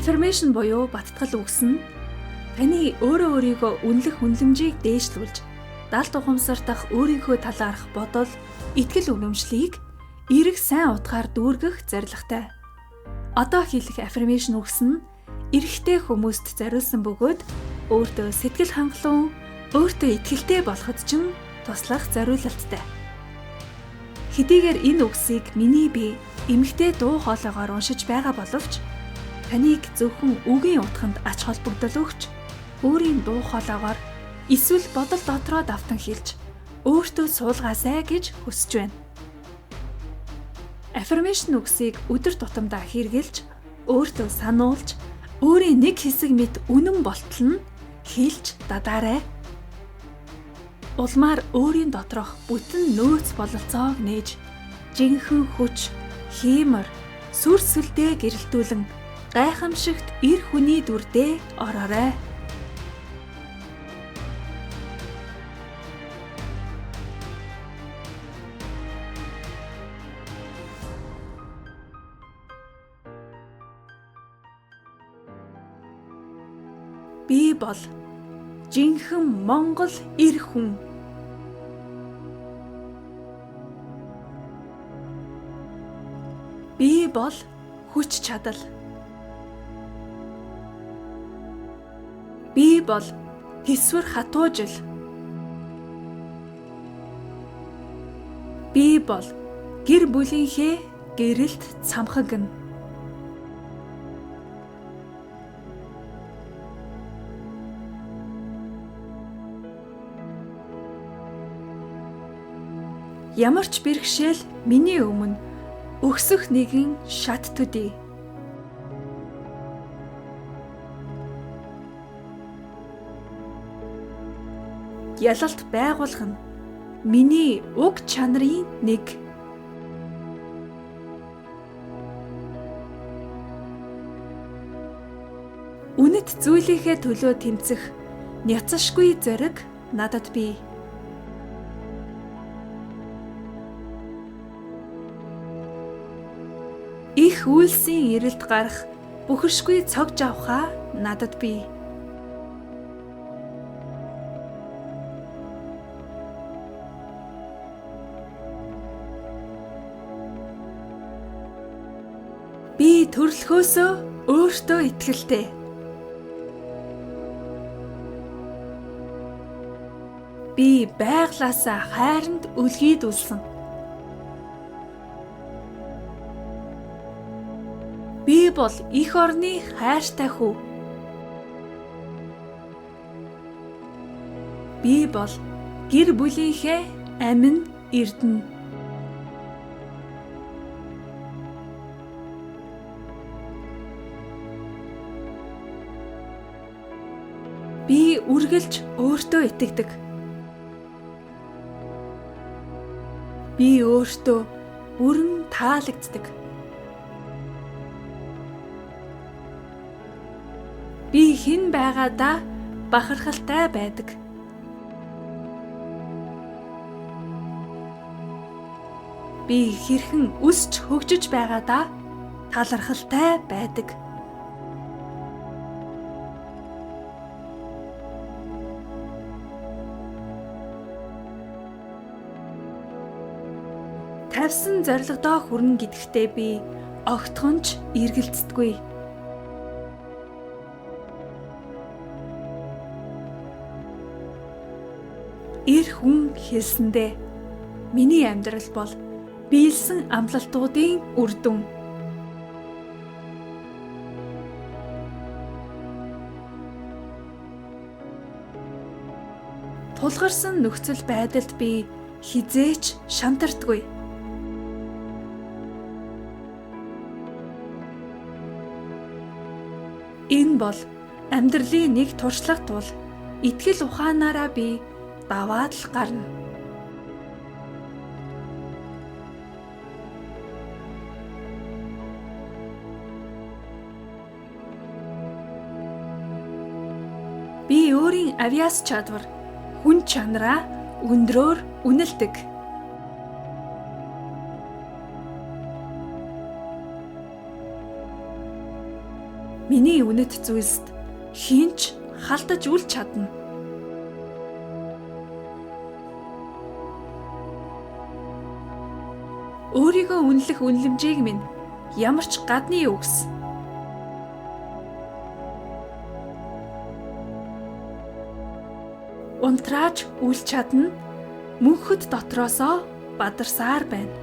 Affirmation буюу баттгал үгс нь таны өөрийгөө үнэлэх үнэлэмжийг дээшлүүлж, даалт ухамсартах өөрийнхөө талаарх бодол, итгэл үнэмшлийг эерэг сайн утгаар дүүргэх зорилготой. Одоо хэлэх affirmation үгс нь эрэгтэй хүмүүст зориулсан бөгөөд өөртөө сэтгэл хангалуун, өөртөө итгэлтэй болоход ч туслах зориулалттай. Хэдийгээр энэ үгсийг миний бие эмэгтэй дуу хоолойгоор уншиж байгаа боловч таныг зөвхөн үгийн утганд ач холбогдол өгч, өөрийн дуу хоолойгоор эсвэл бодол дотроо давтан хэлж өөртөө суулгаасай гэж хүсэж байна. Affirmation үгсийг өдөр тутамдаа хэрэглэж, өөртөө сануулж, өөрийн нэг хэсэг мэт үнэн болтол нь хэлж дадаарай. Улмаар өөрийн доторх бүтэн нөөц бололцоог нээж, жинхэнэ хүч, хиймэр, сүрсэлдээ гэрэлтүүлэн гайхамшигт эр хүний дүрдээ ороорой. Би бол жинхэнэ Монгол эр хүн. Би бол хүч чадал. Би бол тэсвэр хатуужил. Би бол гэр бүлийнхээ гэрэлт цамхаг. Ямар ч бэрхшээл миний өмнө өгсөх нэгэн шат төдий. Ялалт байгуулах нь миний уг чанарын нэг. Үнэт зүйлийнхээ төлөө тэмцэх няцашгүй зориг надад бий. Их үйлсийн эрэлт гарах бүхэршгүй цогж авахаа надад бий. Би төрөлхөөсөө өөртөө итгэлтэй. Би байглаасаа хайранд үлгийдүүлсэн. Би бол эх орны хайртай хүү. Би бол гэр бүлийнхээ амин эрдэнэ. Би үргэлж өөртөө итгэдэг. Би өөртөө бүрэн таалагддаг. Би хэн байгаадаа бахархалтай байдаг. Би хэрхэн өсч хөгжиж байгаадаа талархалтай байдаг. Тавьсан зорилгодоо хүрнэ гэдэгтээ би огтхонч эргэлздэггүй. Эр хүн хэлсэндээ миний амьдрал бол биелсэн амлалтуудын үр дүн. Тулгарсан нөхцөл байдалд би хизээч шантардаггүй. Энэ бол амьдралын нэг туршлага тул итгэл ухаанаараа би даваад л гарна. Би өөрийн авьяас чадвар, хүн чанараа өндрөөр үнэлдэг. Миний үнэт зүйлсд хинч халтаж үл чадна. Өөрийгөө үнэлэх үнэлэмжийг минь ямар ч гадны үгс. Унтрааж үл чадна, мөнхөд дотроосоо бадарсаар байна.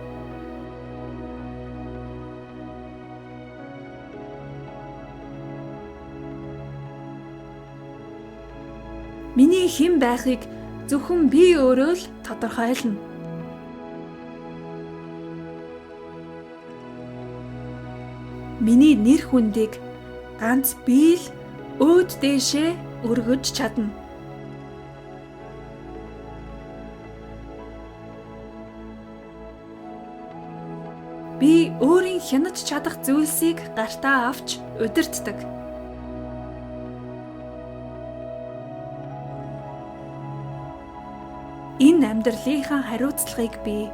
Миний хэн байхыг зөвхөн би өөрөө л тодорхойлно. Миний нэр хүндийг ганц би л өөд дээшээ өргөж чадна. Би өөрийн хянаж чадах зүйлсийг гартаа авч удирддаг. Энэ амьдралынхаа хариуцлагыг би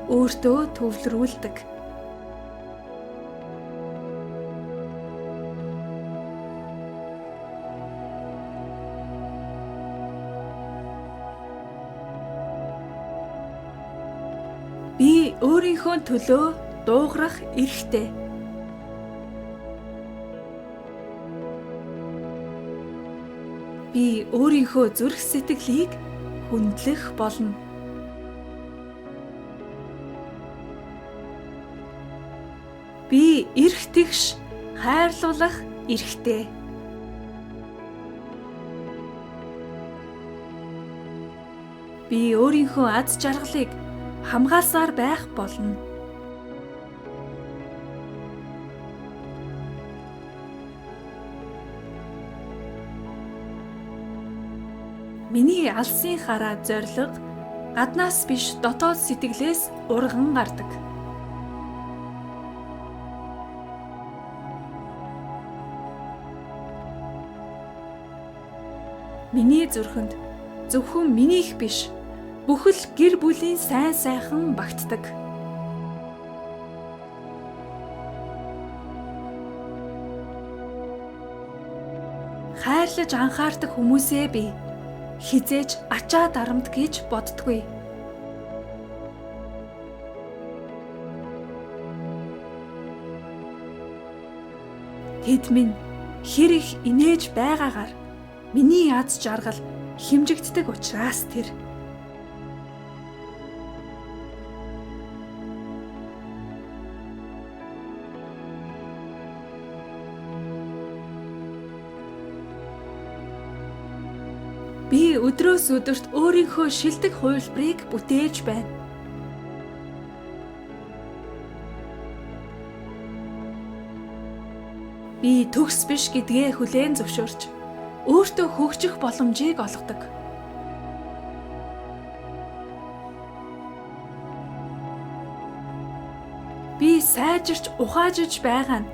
өөртөө төвлөрүүлдэг. Би өөрийнхөө төлөө дуугарах эрхтэй. Би өөрийнхөө зүрх сэтгэлийг хүндлэх болно. Би эрх тэгш хайрлуулах эрхтэй. Би өөрийнхөө аз жаргалыг хамгаалсаар байх болно. Миний алсын хараа зориг гаднаас биш дотоод сэтгэлээс урган гардаг. Миний зүрхэнд зөвхөн минийх биш, бүхэл гэр бүлийн сайн сайхан багтдаг. Хайрлаж анхаардаг хүмүүсээ би хизээж ачаа дарамт гэж боддгүй. Тэд минь хэр их инээж байгаагаар миний аз жаргал хэмжигддэг учраас тэр. Би өдрөөс өдөрт өөрийнхөө шилдэг хувилбарыг бүтээж байна. Би төгс биш гэдгээ хүлээн зөвшөөрч, өөртөө хөгжих боломжийг олгодог. Би сайжирч ухаажиж байгаа нь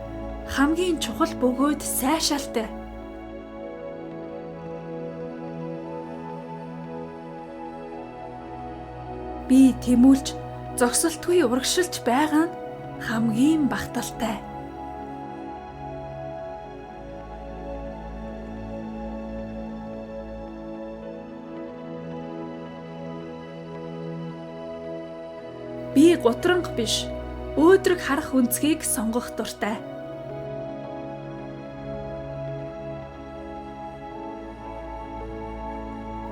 хамгийн чухал бөгөөд сайшаалтай. Би тэмүүлж зогсолтгүй урагшилж байгаа нь хамгийн багталтай. Би гутранг биш, өөдрөг харах үнцгийг сонгох дуртай.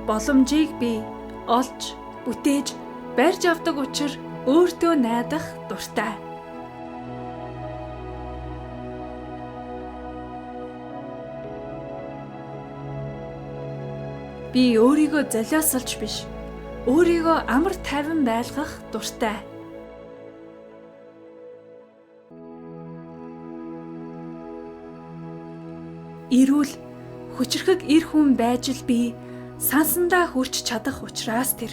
Боломжийг би олж, бүтээж барьж авдаг учраас өөртөө найдах дуртай. Би өөрийгөө золиосолж биш, өөрийгөө амар тайван байлгах дуртай. Эрүүл, хүчрхэг эр хүн байж л би сансандаа хүрч чадах учраас тэр.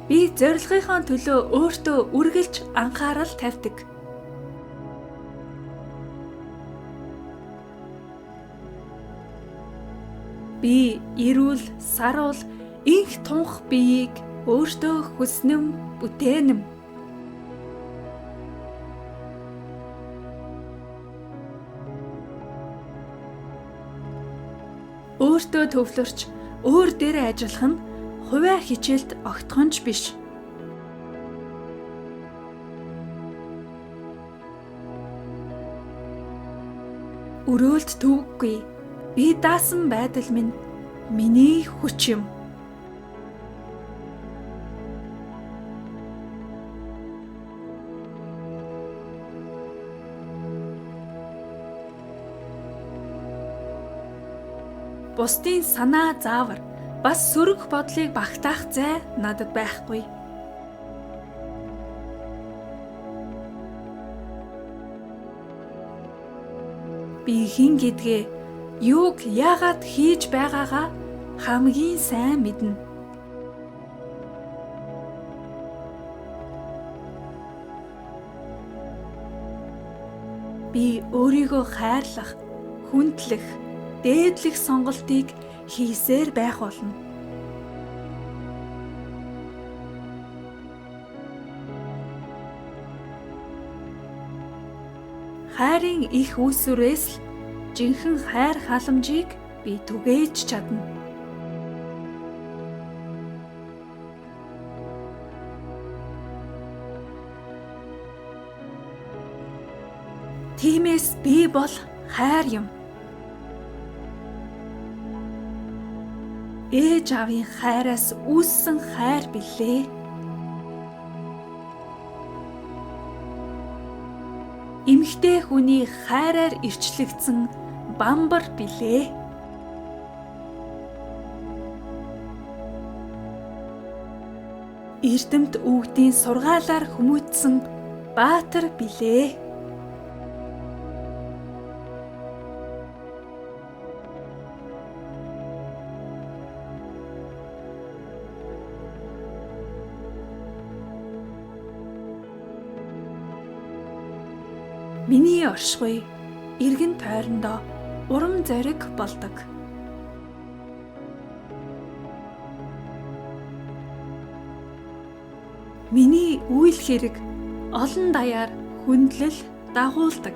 Би зорилгынхаа төлөө өөртөө үргэлж анхаарал тавьдаг. Би эрүүл, саруул, инх тунх биеийг өөртөө хүснэм, бүтээнэм. Өөртөө төвлөрч, өөр дээрээ ажиллах нь хувиа хичээлд огтхонч биш. Өрөөлт төвөггүй. Би даасан байдал минь миний хүч юм. Бусдын санаа заавар бас сөрөг бодлыг багтаах зай надад байхгүй. Би хэн гэдгээ, юуг яагаад хийж байгаагаа хамгийн сайн мэднэ. Би өөрийгөө хайрлах, хүндлэх, дээдлэх сонголтыг хийсээр байх болно. Хайрын их үүсвэрээс л жинхэнэ хайр халамжийг би түгээж чадна. Тиймээс би бол хайр юм. Ээж аавын хайраас үүссэн хайр билээ. Эмэгтэй хүний хайраар ирчлэгдсэн бамбар билээ. Эрдэмт үгдийн сургаалаар хүмүүжсэн баатар билээ. Миний оршихуй эргэн тойрондоо урам зориг болдог. Миний үйл хэрэг олон даяар хүндлэл дагуулдаг.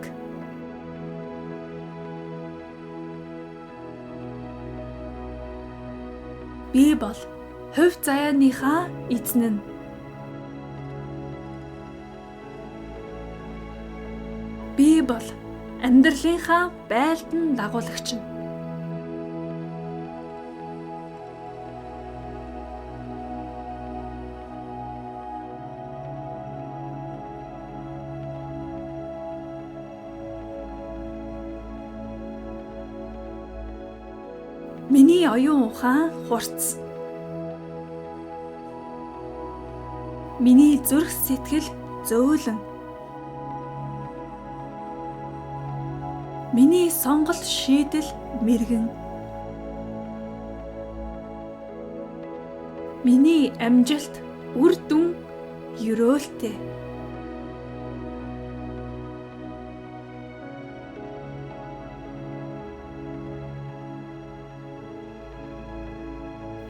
Би бол хувь заяаныхаа эзэн нь. Би бол амьдралынхаа байлдан дагуулагч нь. Миний оюун ухаан хурц. Миний зүрх сэтгэл зөөлөн. Миний сонголт шийдэл мэргэн. Миний амжилт үр дүн ёроолтой.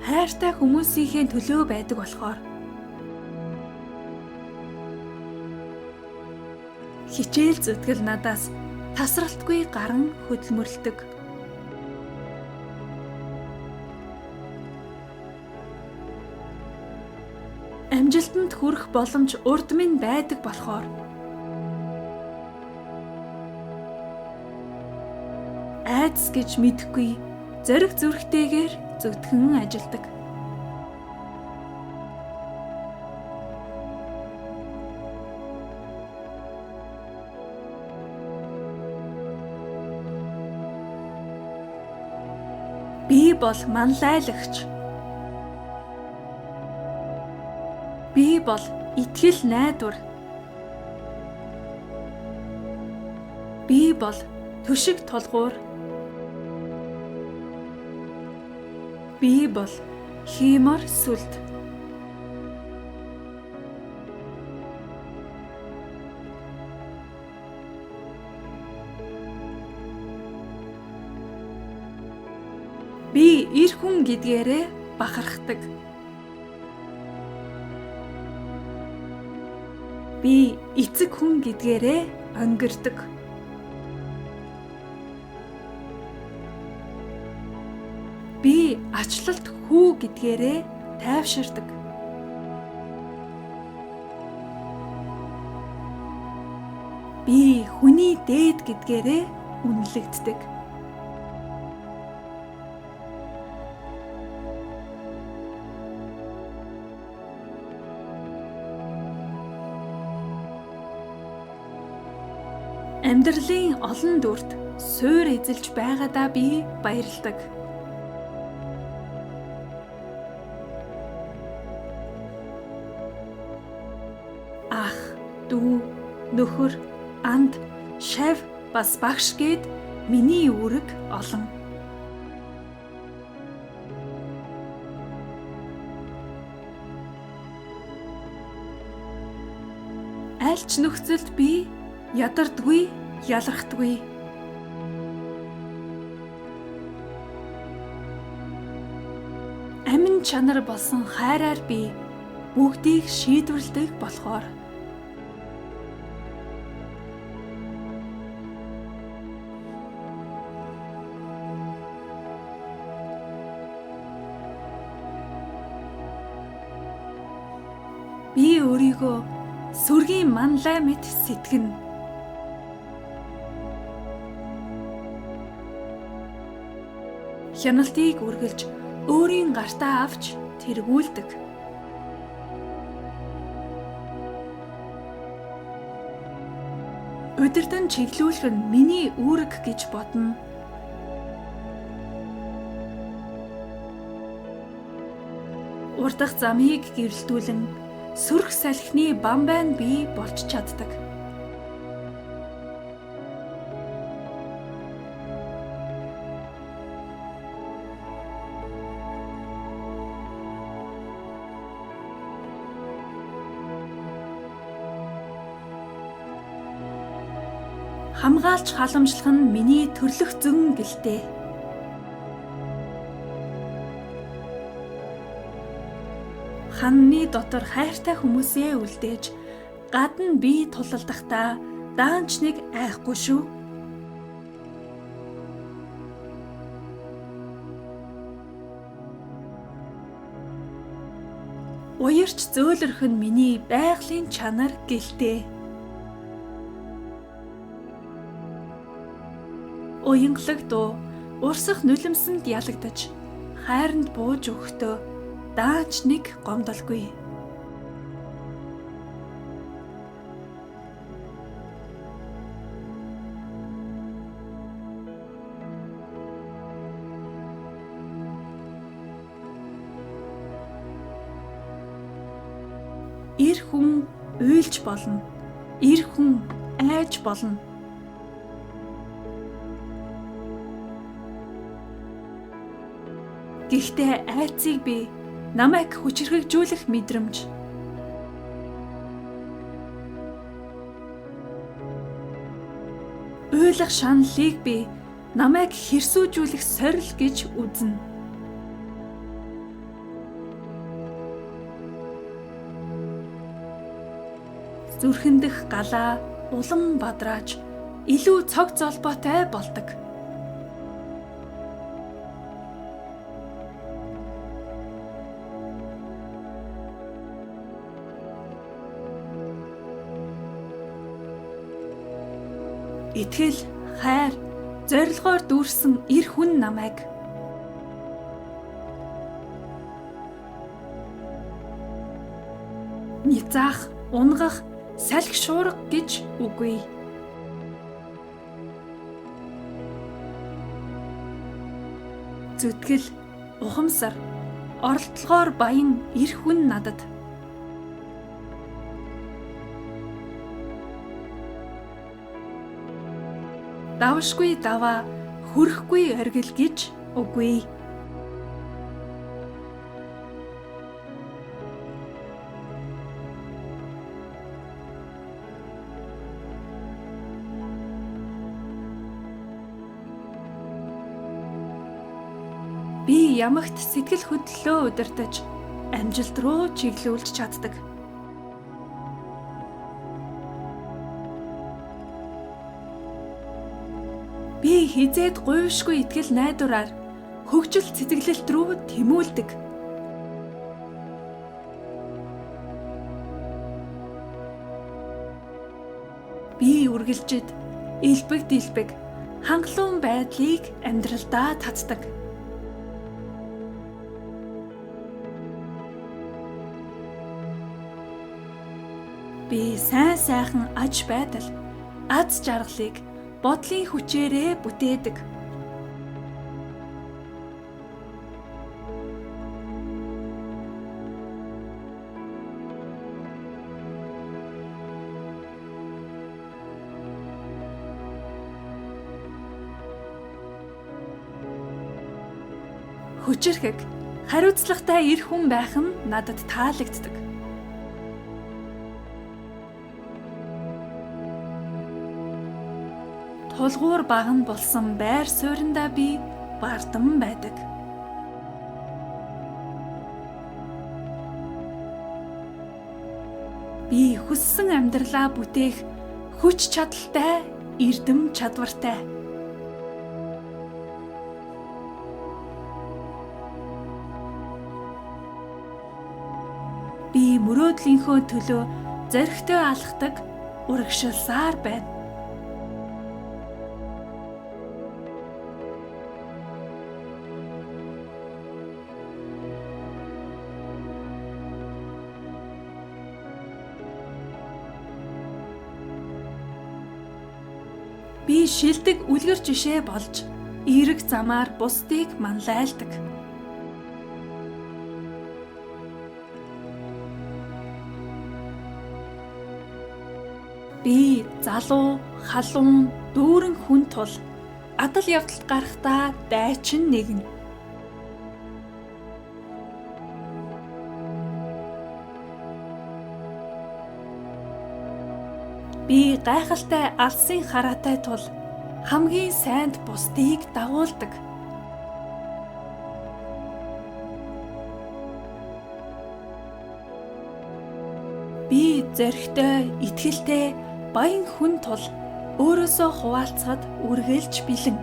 Хайртай хүмүүсийнхээ төлөө байдаг болохоор хичээл зүтгэл надаас тасралтгүй гаран хөдөлмөрлөдөг. Амжилтанд хүрэх боломж урд минь байдаг болохоор айдас гэж мэдэхгүй зориг зүрхтэйгээр зүтгэн ажилдаг. Би бол манлайлагч. Би бол итгэл найдвар. Би бол төшиг толгуур. Би бол хиймор сүлд. Би эр хүн гэдгээрээ бахархдаг. Би эцэг хүн гэдгээрээ онгирдог. Би ачлалт хүү гэдгээрээ тайвширдаг. Би хүний дээд гэдгээрээ үнэлэгддэг. Амьдралын олон дүрт суур эзэлж байгаадаа би баярладаг. Ах, дүү, нөхөр, анд, шав бас багш гээд миний үүрэг олон. Аль ч нөхцөлд би ядардгүй, ялрахдаггүй. Амин чанар болсон хайраар би бүгдийг шийдвэрлэдэг болохоор. Би өөрийгөө сүргийн манлай мэт сэтгэнэ. Хяналтыг үргэлж өөрийн гартаа авч тэргүүлдэг. Удирдан чиглүүлэх нь миний үүрэг гэж бодно. Урдах замыг гэрэлтүүлэн сүрх салхины бамбайн би болж чаддаг. Хамгаалж халамжлах нь миний төрлөх зөн гэлтэй. Ханны дотор хайртай хүмүүсээ үлдээж гадна би тулалдахдаа даанч нэг айхгүй шүү. Уярч зөөлрөх нь миний байгалийн чанар гэлтэй. Уянгалаг дуу урсах нулимсэнд ялагдаж хайранд бууж өгөхдөө даанч нэг гомдолгүй. Эр хүн уйлж болно. Эр хүн айж болно. Гэхдээ айцыг би намайг хүчрхэгжүүлэх мэдрэмж. Уйлах шаналлыг би намайг хэрсүүжүүлэх сорил гэж үзнэ. Зүрхэндх галаа улам бадрааж илүү цог золбоотой болдог. Итгэл, хайр, зорилгоор дүүрсэн эр хүн намайг нязаах, унгах, салхи шуурга гэж үгүй. Зүтгэл, ухамсар, оролдлогоор баян эр хүн надад. Давшгүй даваа, хүрхгүй оргил гэж үгүй. Би ямагт сэтгэл хөдлөлөө удирдах амжилт руу чиглүүлж чаддаг. Би хизээд гуйшгүй итгэл найдвараар хөгжил цэцэглэлт рүү тэмүүлдэг. Би үргэлжид элбэг хангалуун байдлыг амьдралдаа татдаг. Би сайхан аж байдал, аз жаргалыг бодлын хүчээрээ бүтээдэг. Хүчирхэг, хариуцлагатай эр хүн байх нь надад таалагддаг. Тулгуур баган болсон байр суурьндаа би бардам байдаг. Би хүссэн амьдралаа бүтээх хүч чадалтай, эрдэм чадвартай. Би мөрөөдлийнхөө төлөө зоригтой алхдаг, урагшилсаар байна. Би шилдэг үлгэр жишээ болж эерэг замаар бусдыг манлайлдаг. Би залуу, халуун, дүүрэн хүн тул адал явдалд гарахдаа дайчин нэгнэ. Би гайхалтай алсын хараатай тул хамгийн сайнд бусдыг дагуулдаг. Би зоригтой, итгэлтэй, баян хүн тул өөрөөсөө хуваалцахад үргэлж бэлэн.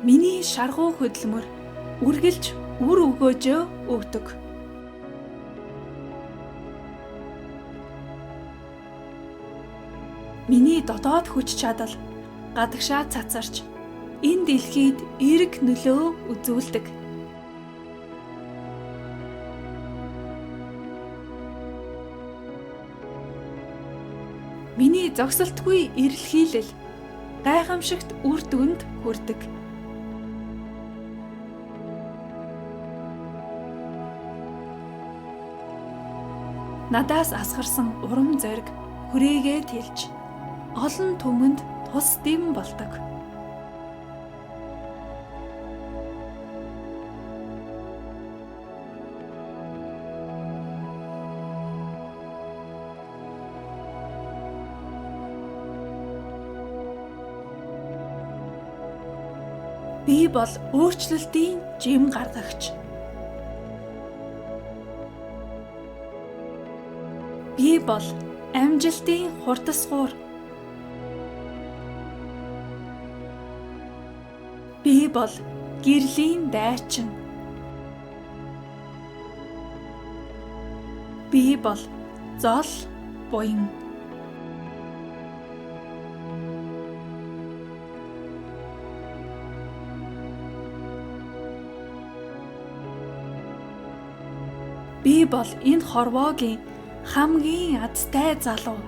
Миний шаргуу хөдөлмөр үргэлж үр өгөөжөө өгдөг. Миний дотоод хүч чадал гадагшаа цацарч энэ дэлхийд эерэг нөлөө үзүүлдэг. Миний зогсолтгүй эрэлхийлэл гайхамшигт үр дүнд хүрдэг. Надаас асгарсан урам зориг хүрээгээ тэлж олон түмэнд тус дэм болдог. Би бол өөрчлөлтийн жим гаргагч. Би бол амжилтын хурдасгуур. Би бол гэрлийн дайчин. Би бол зол буян. Би бол энэ хорвоогийн хамгийн азтай залуу.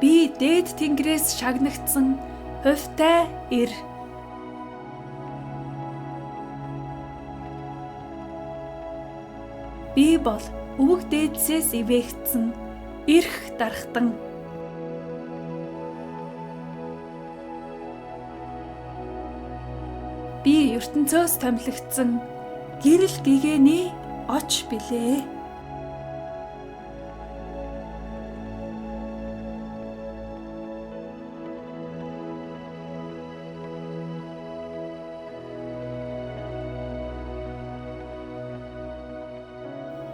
Би дээд тэнгэрээс шагнагдсан хувьтай эр. Би бол өвөг дээдсээс ивээгдсэн эрх дархтан. Би ертөнцөөс томилогдсон гэрэл гэгээний оч билээ.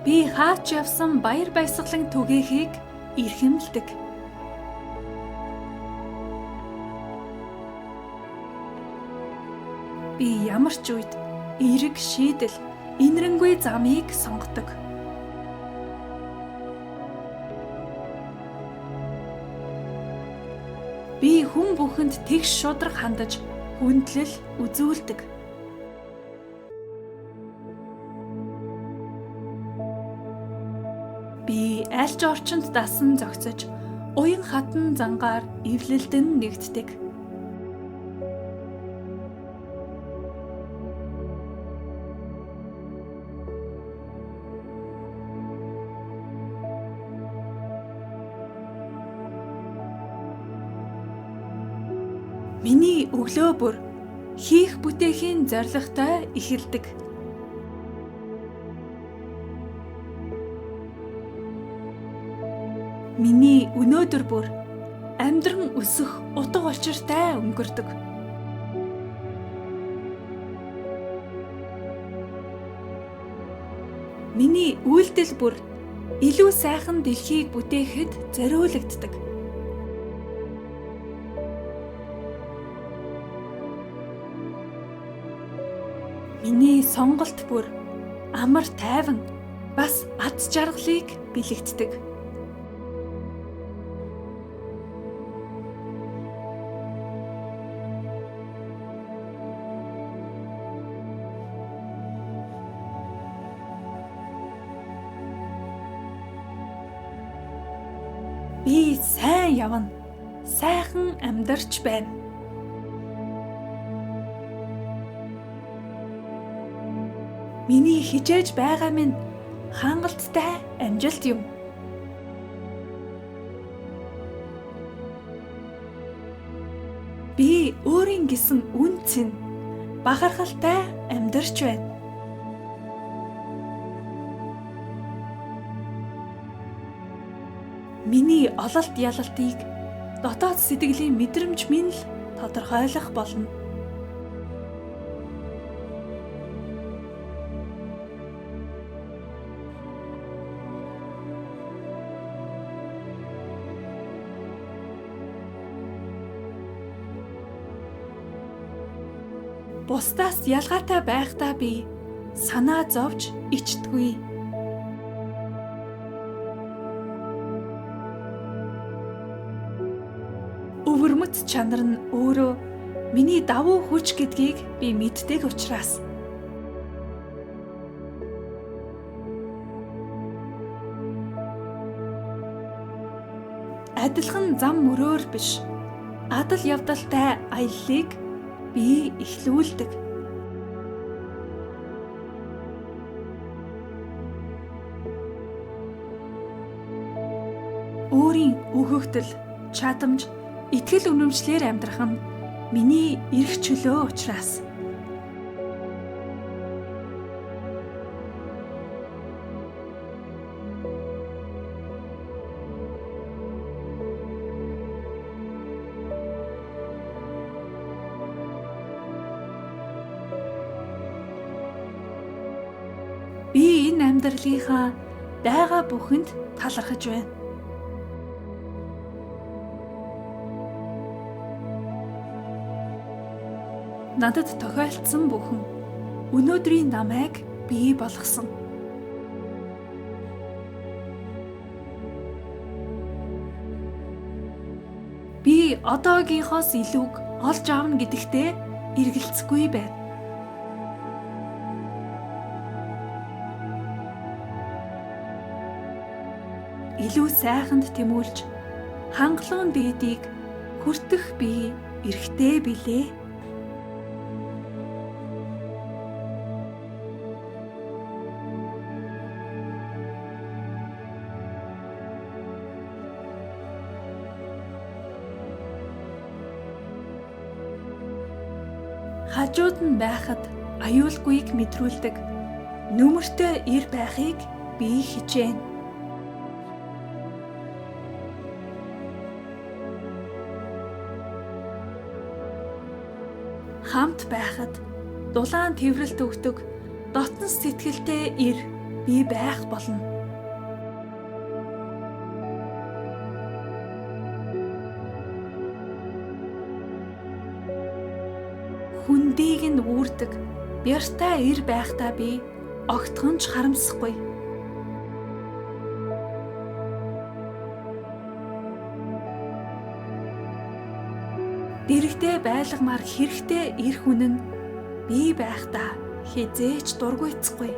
Би хаач явсан баяр баясгалан түгээхийг эрхэмлдэг. Би ямар ч үед эерэг шийдэл, инэрэнгүй замыг сонгодог. Би хүн бүхэнд тэгш шударга хандаж, хүндлэл үзүүлдэг. Би аль ч орчинд дасан зохицож, уян хатан зангаар эвлэлдэн нэгддэг. Миний өглөө бүр хийх бүтээхийн зорилготой эхэлдэг. Миний өнөөдөр бүр амьдран өсөх утга учиртай өнгөрдөг. Миний үйлдэл бүр илүү сайхан дэлхийг бүтээхэд зориулагддаг. Миний сонголт бүр амар тайван бас аз жаргалыг бэлэгддэг. Би сайн явна. Сайхан амьдарч байна. Миний хичээж байгаа минь хангалттай амжилт юм. Би өөрийн гэсэн үнцэн бахархалтай амьдарч байна. Миний ололт ялалтыг дотоод сэтгэлийн мэдрэмж минь л тодорхойлох болно. Бусдаас ялгаатай байхдаа би санаа зовж ичдэггүй. Өвөрмөц чанар нь өөрөө миний давуу хүч гэдгийг би мэддэг учраас адилхан зам мөрөөр биш, адал явдалтай аяллыг би эхлүүлдэг. Өөрийн өгөгдөл, чадамж, итгэл үнэмшлэр амьдрах нь миний эрх чөлөө учраас. Би энэ амьдралынхаа дайгаа бүхэнд талархаж байна. Надад тохиолдсон бүхэн өнөөдрийн намайг бий болгосон. Би одоогийнхоос илүүг олж аавна гэдэгтээ эргэлзэхгүй байна. Илүү сайханд тэмүүлж, хангалуун дээдийг хүртэх би эрхтэй билээ. Хажууд нь байхад аюулгүйг мэдрүүлдэг. Нүмертэй ир байхыг би хичээнэ. Хамт байхад дулаан тэврэлт өгдөг дотн сэтгэлтэй ир би байх болно. Хүндийг нь үүрдэг бяртай ир байхдаа би огтхонч харамсахгүй. Дэрэгдээ байлгамаар хэрэгтэй эр хүн нь би байхдаа хизээч дургуйцахгүй.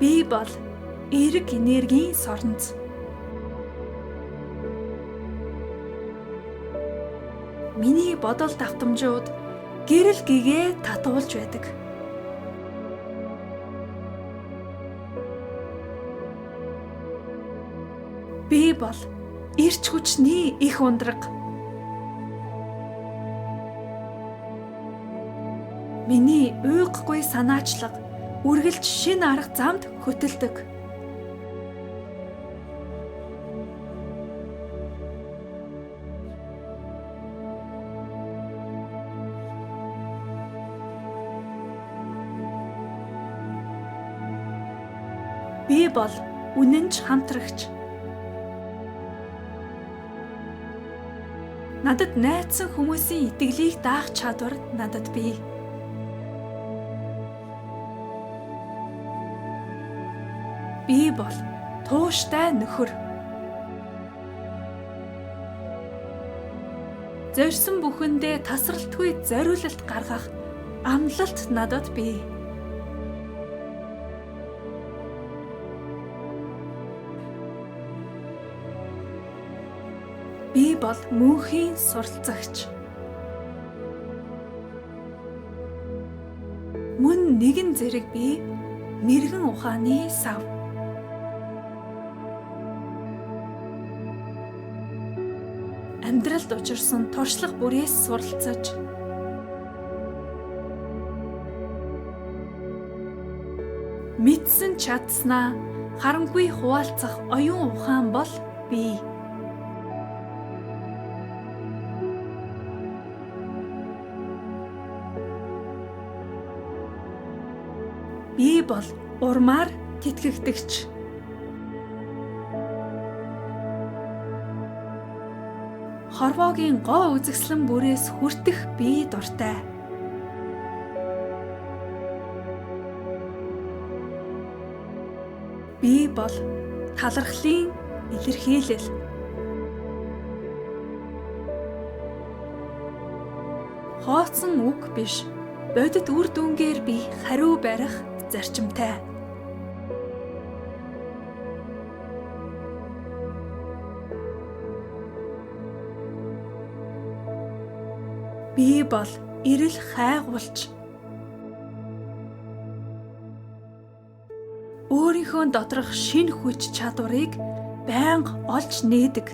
Би бол эерэг энергийн соронц. Миний бодол давтамжууд гэрэл гэгээ татуулж байдаг. Би бол эрч хүчний их ундраг. Миний уйггүй санаачлаг үргэлж шинэ арга замд хөтэлдэг. Би бол үнэнч хамтрагч. Надад найдсан хүмүүсийн итгэлийг даах чадвар надад бий. Би бол тууштай нөхөр. Зорьсон бүхэндээ тасралтгүй зориулалт гаргах амлалт надад бий. Би бол мөнхийн суралцагч. Мөн нэгэн зэрэг би мэргэн ухааны сав. Амьдралд учирсан туршлага бүрээс суралцаж мэдсэн чадснаа харангүй хуваалцах оюун ухаан бол бий. Би бол урмаар тэтгэгдэгч. Хорвоогийн гоо үзэсгэлэн бүрээс хүртэх би дуртай. Би бол талархлын илэрхийлэл. Хооцсон үг биш, бодит үр дүнгээр би хариу барих зарчимтай. Би бол эрэл хайгуулч. Өөрийнхөө доторх шинэ хүч чадварыг байнга олж нээдэг.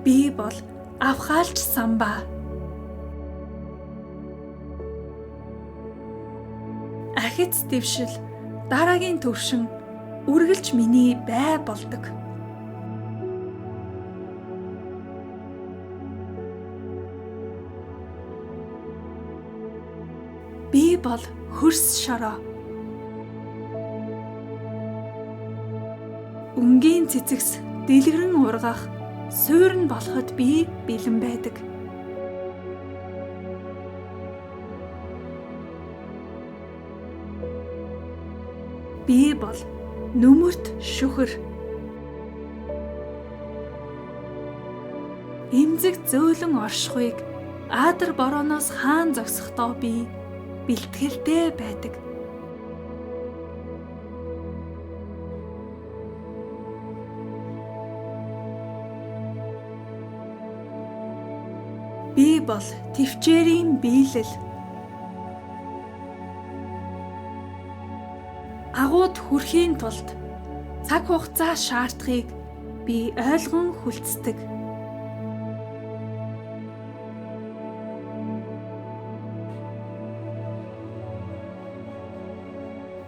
Би бол авхаалч самбаа. Ахиц дэвшил, дараагийн төвшин үргэлж миний бай болдог. Би бол хөрс шороо. Өнгийн цэцэгс дэлгэрэн ургах, суурн болоход би бэлэн байдаг. Би бол нүмерт шүхэр. Эмзэг зөөлөн оршихуйг аадар борооноос хаан зогсохдоо би бэлтгэлтэй байдаг. бол төвчээрийн биелэл. Агууд хүрэхийн тулд цаг хугацаа шаардахыг би ойлгон хүлцдэг.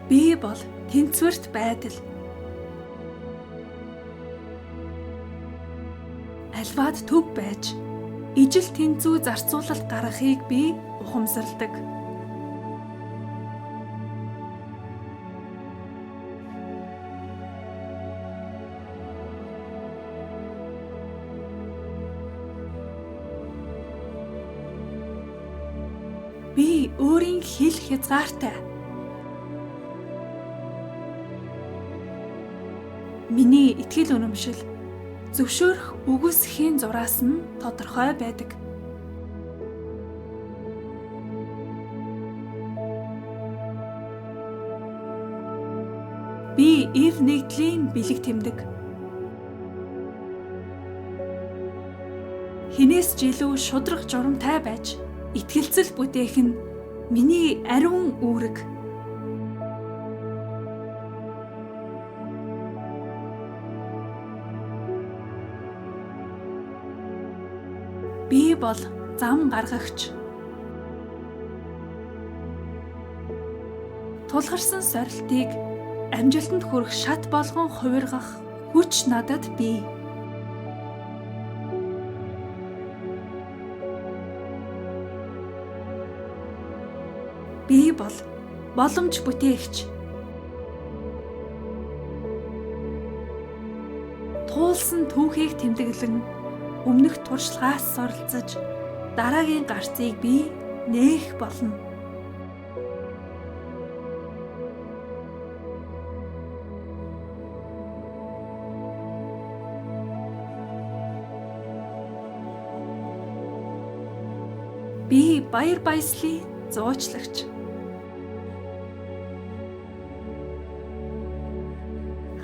Би бол тэнцвэрт байдал. Альваад төв байж, ижил тэнцүү зарцуулалт гаргахыг би ухамсарладаг. Би өөрийн хэл хязгаартай. Миний итгэл үнэмшил зөвшөөрөх үгүйсэхийн зураас нь тодорхой байдаг. Би ив нэгдлийн бэлэг тэмдэг. Хинээс ч илүү шудраг журамтай байж, итгэлцэл бүтээх нь миний ариун үүрэг. Би бол зам гаргагч. Тулгарсан сорилтыг амжилтанд хүрэх шат болгон хувиргах хүч надад бий. Би бол боломж бүтээгч. Туулсан түүхийг тэмдэглэн өмнөх туршлагаас суралцаж дараагийн гарцыг би нээх болно. Би баяр баясгалын зуучлагч.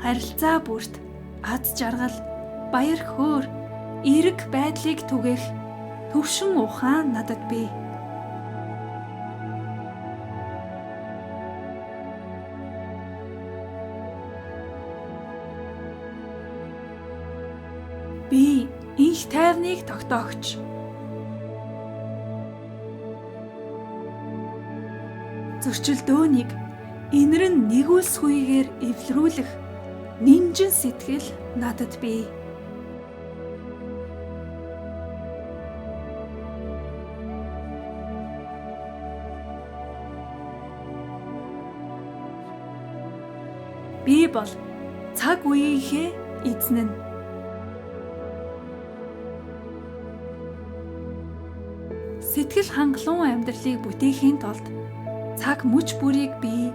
Харилцаа бүрт аз жаргал, баяр хөөр, эерэг байдлыг түгээх төвшин ухаан надад бий. Би инх тайвныг тогтоогч. Зөрчилдөөнийг инэрн нэгүүлсгүйгээр эвлэрүүлэх нэмжин сэтгэл надад бий. Би бол цаг үеийнхээ эзэн нь. Сэтгэл хангалуун амьдралыг бүтээхийн тулд цаг мөч бүрийг би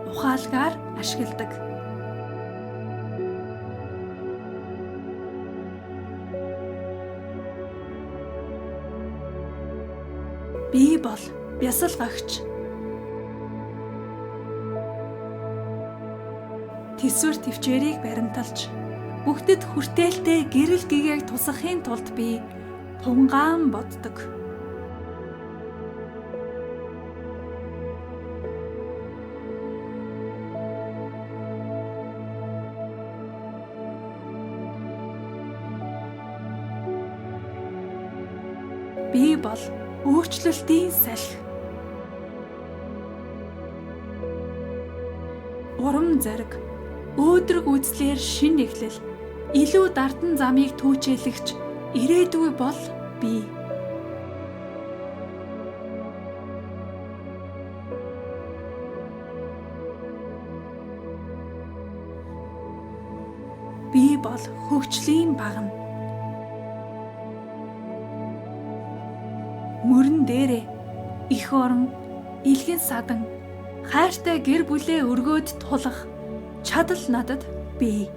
ухаалгаар ашигладаг. Би бол бясалгагч. Тэсвэр төвчээрийг баримталж, бүгдэд хүртээлтэй гэрэл гэгээг тусгахын тулд би тунгаан боддог. Би бол өөрчлөлтийн салхи. Урам зориг, өөдрөг үзлээр шин эхлэл, илүү дардан замыг түүчээлэгч ирээдүй бол би. Би бол хөгжлийн багна. Мөрөн дээрээ их орон, илгэн садан, хайртай гэр бүлээ өргөөд тулах чадал надад бий.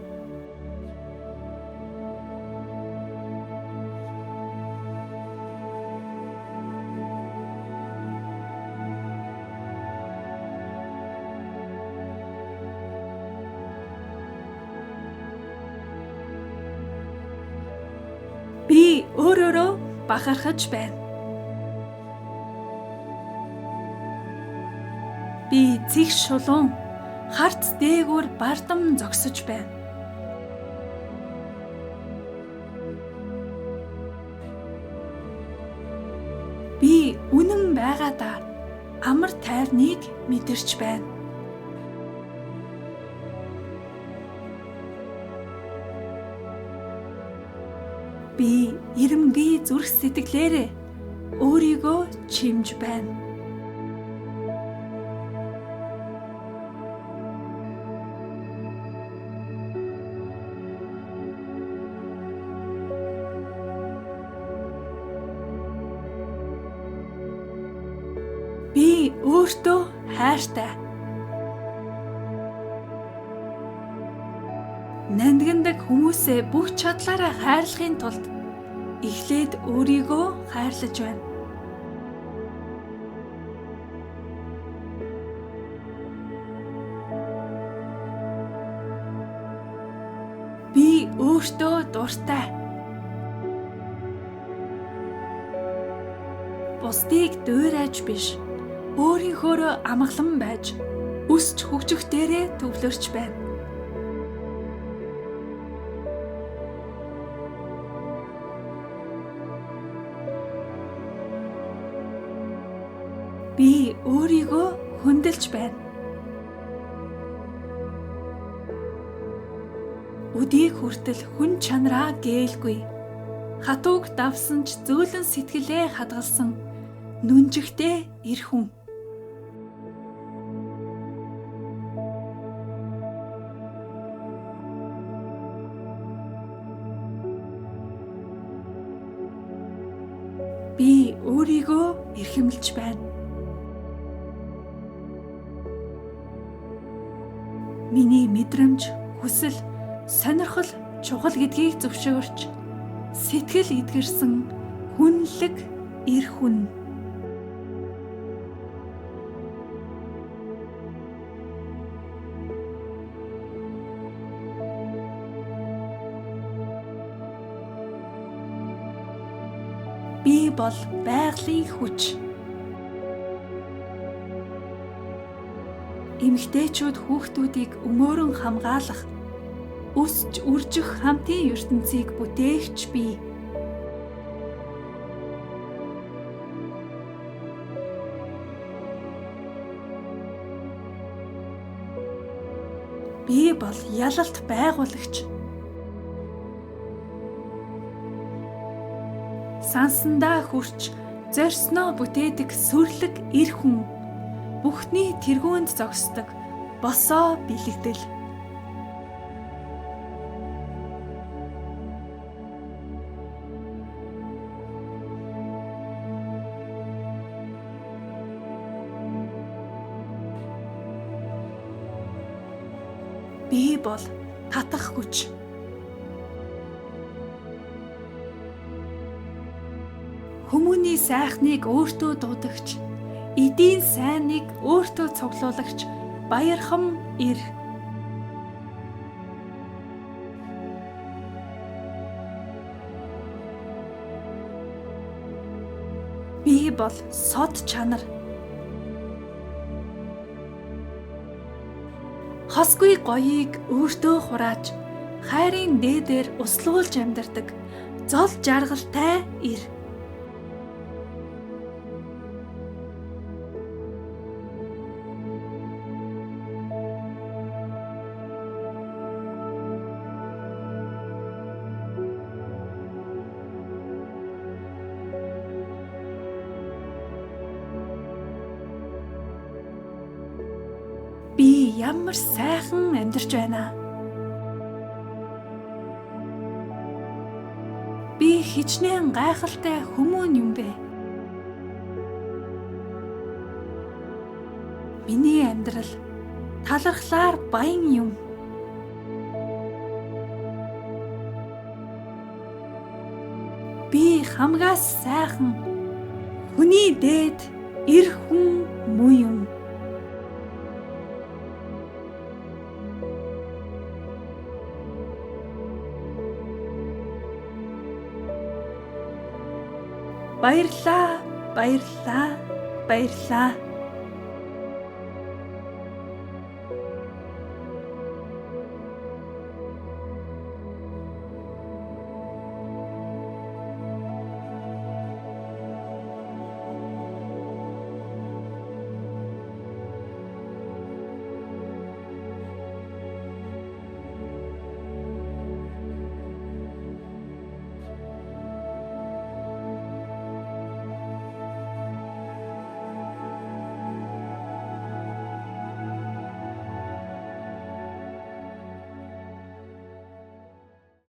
Би өөрөөрөө бахархаж байна. Би цэг шулуун харц дээгүүр бардам зогсож байна. Би үнэн байгаадаа амар тайвныг мэдэрч байна. Би эрэмгий зүрх сэтгэлээрээ өөрийгөө чимж байна. Би өөртөө хайртай. Нандиндаг хүмүүсээ бүх чадлаараа хайрлахын тулд эхлээд өөрийгөө хайрлаж байна. Би өөртөө дуртай. Бусдыг дуурайж биш, өөрийнхөөрөө амгалан байж, өсч хөгжих дээрээ төвлөрч байна. Би өөрийгөө хөндлөж байна. Өдийг хүртэл хүн чанараа гээйлгүй. Хатууг давсан ч зөөлөн сэтгэлээ хадгалсан нүнжигтэй эр хүн. Би өөрийгөө эрхэмлж байна. Миний мэдрэмж, хүсэл, сонирхол чухал гэдгийг зөвшөөрч, сэтгэл эдгэрсэн хүнлэг эр хүн. Би бол байгалийн хүч. Эмэгтэйчүүд хүүхдүүдийг өмөөрөн хамгаалах, өсч үржих хамтын ертөнцийг бүтээгч би. Би бол ялалт байгуулагч. Сансандаа хүрч зорьсноо бүтээдэг сүрлэг эр хүн. Бүхний тэргүүнд зогсдог босоо бэлэгдэл. Би бол татах хүч. Хүмүүний сайхныг өөртөө дуудагч, эдийн сайныг өөртөө цуглуулагч баярхан эр. Би бол сод чанар. Хосгүй гоёыг өөртөө хурааж, хайрын дээдээр услуулж амьдардаг зол жаргалтай эр. Би ямар сайхан амьдарч байна. Би хичнээн гайхалтай хүмүүн юм бэ. Миний амьдрал талархлаар баян юм. Би хамгаас сайхан хүний дээд эр хүн муу юм. Баярлаа, баярлаа, баярлаа.